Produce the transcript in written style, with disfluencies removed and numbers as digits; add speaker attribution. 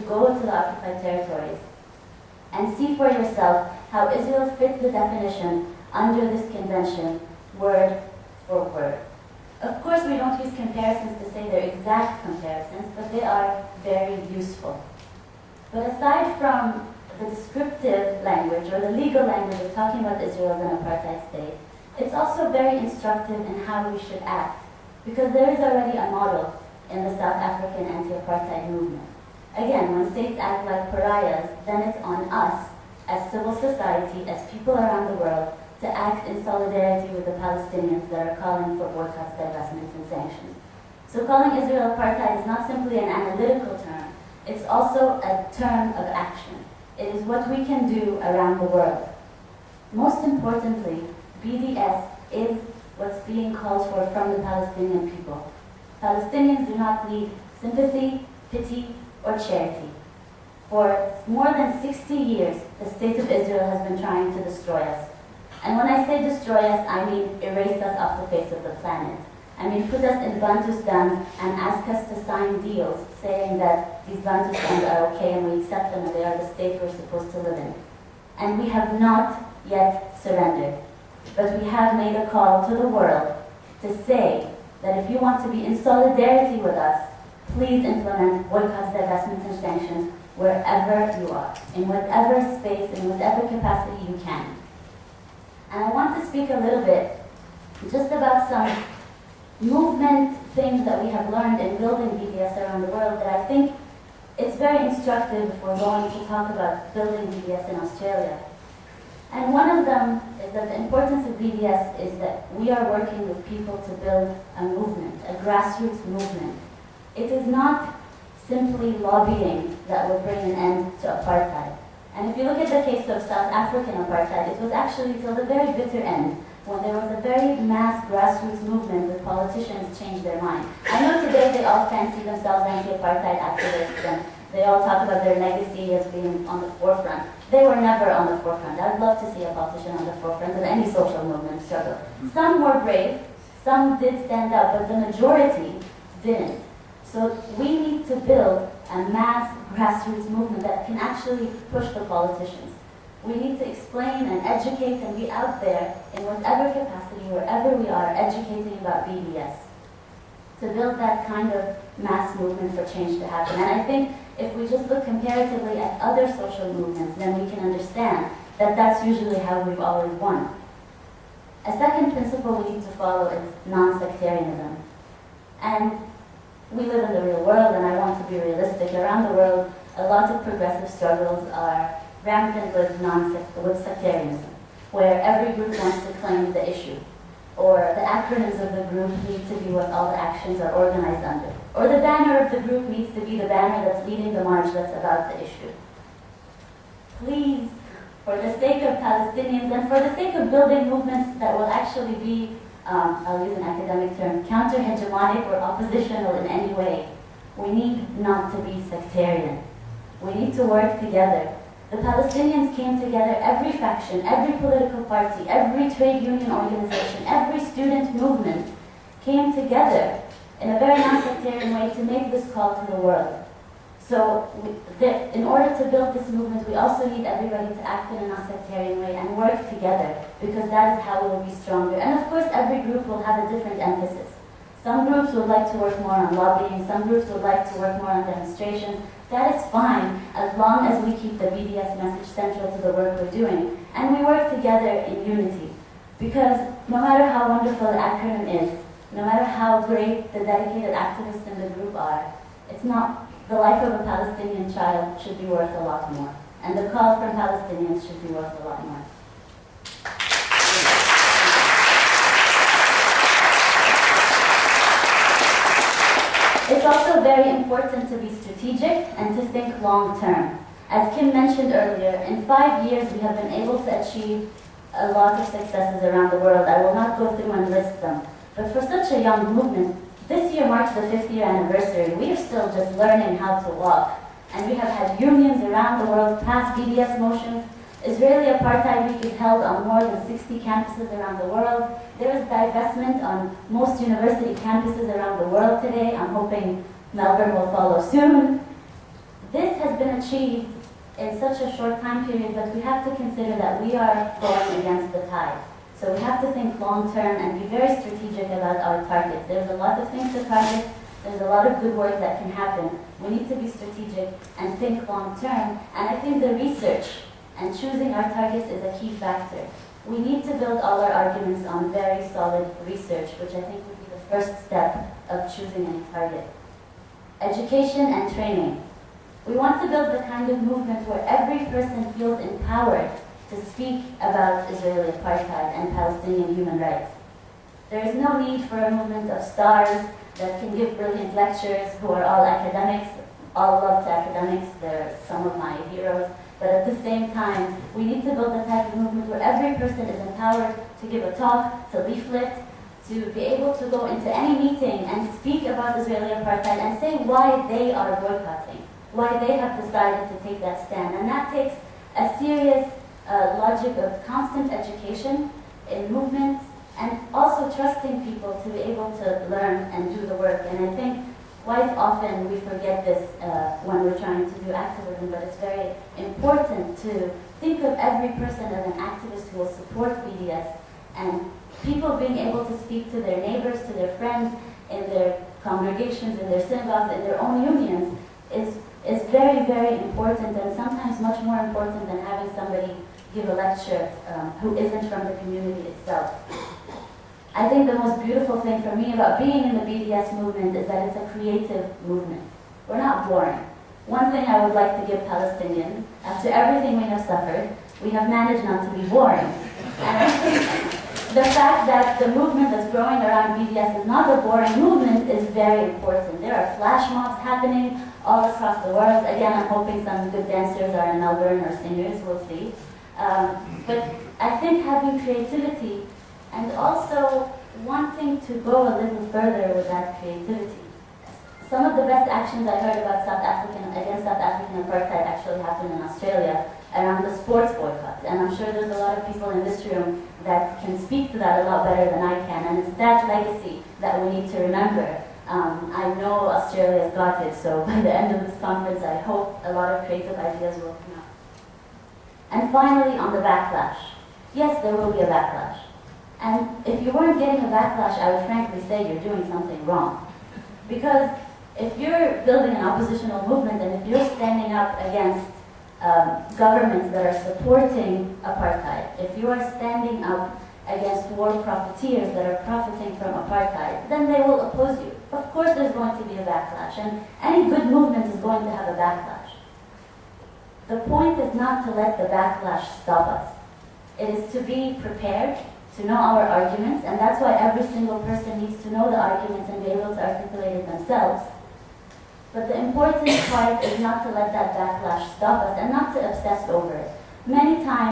Speaker 1: go to the occupied territories and see for yourself how Israel fits the definition under this convention, word for word. Of course, we don't use comparisons to say they're exact comparisons, but they are very useful. But aside from the descriptive language or the legal language of talking about Israel as an apartheid state, it's also very instructive in how we should act, because there is already a model in the South African anti-apartheid movement. Again, when states act like pariahs, then it's on us, as civil society, as people around the world, to act in solidarity with the Palestinians that are calling for boycotts, divestments, and sanctions. So calling Israel apartheid is not simply an analytical term, it's also a term of action. It is what we can do around the world. Most importantly, BDS is what's being called for from the Palestinian people. Palestinians do not need sympathy, pity, or charity. For more than 60 years, the state of Israel has been trying to destroy us. And when I say destroy us, I mean erase us off the face of the planet. I mean put us in Bantustans and ask us to sign deals saying that these Bantustans are okay and we accept them and they are the state we're supposed to live in. And we have not yet surrendered. But we have made a call to the world to say that if you want to be in solidarity with us, please implement boycotts, divestments, and sanctions wherever you are, in whatever space, in whatever capacity you can. And I want to speak a little bit just about some movement things that we have learned in building BDS around the world that I think it's very instructive if we're going to talk about building BDS in Australia. And one of them is that the importance of BDS is that we are working with people to build a movement, a grassroots movement. It is not simply lobbying that will bring an end to apartheid. And if you look at the case of South African apartheid, it was actually till the very bitter end when there was a very mass grassroots movement with politicians change their mind. I know today they all fancy themselves anti-apartheid activists and they all talk about their legacy as being on the forefront. They were never on the forefront. I'd love to see a politician on the forefront of any social movement struggle. Some were brave, some did stand up, but the majority didn't. So we need to build a mass grassroots movement that can actually push the politicians. We need to explain and educate and be out there in whatever capacity, wherever we are, educating about BDS to build that kind of mass movement for change to happen. And I think if we just look comparatively at other social movements, then we can understand that that's usually how we've always won. A second principle we need to follow is non-sectarianism. And we live in the real world, and I want to be realistic. Around the world, a lot of progressive struggles are rampant with sectarianism, where every group wants to claim the issue, or the acronyms of the group need to be what all the actions are organized under, or the banner of the group needs to be the banner that's leading the march that's about the issue. Please, for the sake of Palestinians and for the sake of building movements that will actually be, I'll use an academic term, counter-hegemonic or oppositional in any way, we need not to be sectarian. We need to work together. The Palestinians came together, every faction, every political party, every trade union organization, every student movement came together in a very non-sectarian way to make this call to the world. So in order to build this movement, we also need everybody to act in a non-sectarian way and work together, because that is how we will be stronger. And of course, every group will have a different emphasis. Some groups would like to work more on lobbying, some groups would like to work more on demonstrations. That is fine, as long as we keep the BDS message central to the work we're doing, and we work together in unity. Because no matter how wonderful the acronym is, no matter how great the dedicated activists in the group are, it's not, the life of a Palestinian child should be worth a lot more. And the call from Palestinians should be worth a lot more. It's also very important to be strategic and to think long-term. As Kim mentioned earlier, in 5 years we have been able to achieve a lot of successes around the world. I will not go through and list them. But for such a young movement, this year marks the 5th year anniversary. We are still just learning how to walk. And we have had unions around the world pass BDS motions. Israeli Apartheid Week is held on more than 60 campuses around the world. There is divestment on most university campuses around the world today. I'm hoping Melbourne will follow soon. This has been achieved in such a short time period, but we have to consider that we are going against the tide. So we have to think long term and be very strategic about our targets. There's a lot of things to target. There's a lot of good work that can happen. We need to be strategic and think long term. And I think the research and choosing our targets is a key factor. We need to build all our arguments on very solid research, which I think would be the first step of choosing any target. Education and training. We want to build the kind of movement where every person feels empowered to speak about Israeli apartheid and Palestinian human rights. There is no need for a movement of stars that can give brilliant lectures who are all academics. All love to academics, they're some of my heroes. But at the same time, we need to build a type of movement where every person is empowered to give a talk, to leaflet, to be able to go into any meeting and speak about Israeli apartheid and say why they are boycotting, why they have decided to take that stand. And that takes a serious logic of constant education in movements and also trusting people to be able to learn and do the work. And I think quite often we forget this when we're trying to do activism, but it's very important to think of every person as an activist who will support BDS, and people being able to speak to their neighbors, to their friends, in their congregations, in their synagogues, in their own unions is very, very important, and sometimes much more important than having somebody give a lecture who isn't from the community itself. I think the most beautiful thing for me about being in the BDS movement is that it's a creative movement. We're not boring. One thing I would like to give Palestinians, after everything we have suffered, we have managed not to be boring. And I think the fact that the movement that's growing around BDS is not a boring movement is very important. There are flash mobs happening all across the world. Again, I'm hoping some good dancers are in Melbourne or singers, we'll see. But I think having creativity and also wanting to go a little further with that creativity. Some of the best actions I heard about against South African apartheid actually happened in Australia around the sports boycott. And I'm sure there's a lot of people in this room that can speak to that a lot better than I can. And it's that legacy that we need to remember. I know Australia's got it, so by the end of this conference, I hope a lot of creative ideas will come out. And finally, on the backlash. Yes, there will be a backlash. And if you weren't getting a backlash, I would frankly say you're doing something wrong. Because if you're building an oppositional movement and if you're standing up against governments that are supporting apartheid, if you are standing up against war profiteers that are profiting from apartheid, then they will oppose you. Of course there's going to be a backlash, and any good movement is going to have a backlash. The point is not to let the backlash stop us. It is to be prepared, to know our arguments, and that's why every single person needs to know the arguments and be able to articulate it themselves. But the important part is not to let that backlash stop us and not to obsess over it. Many times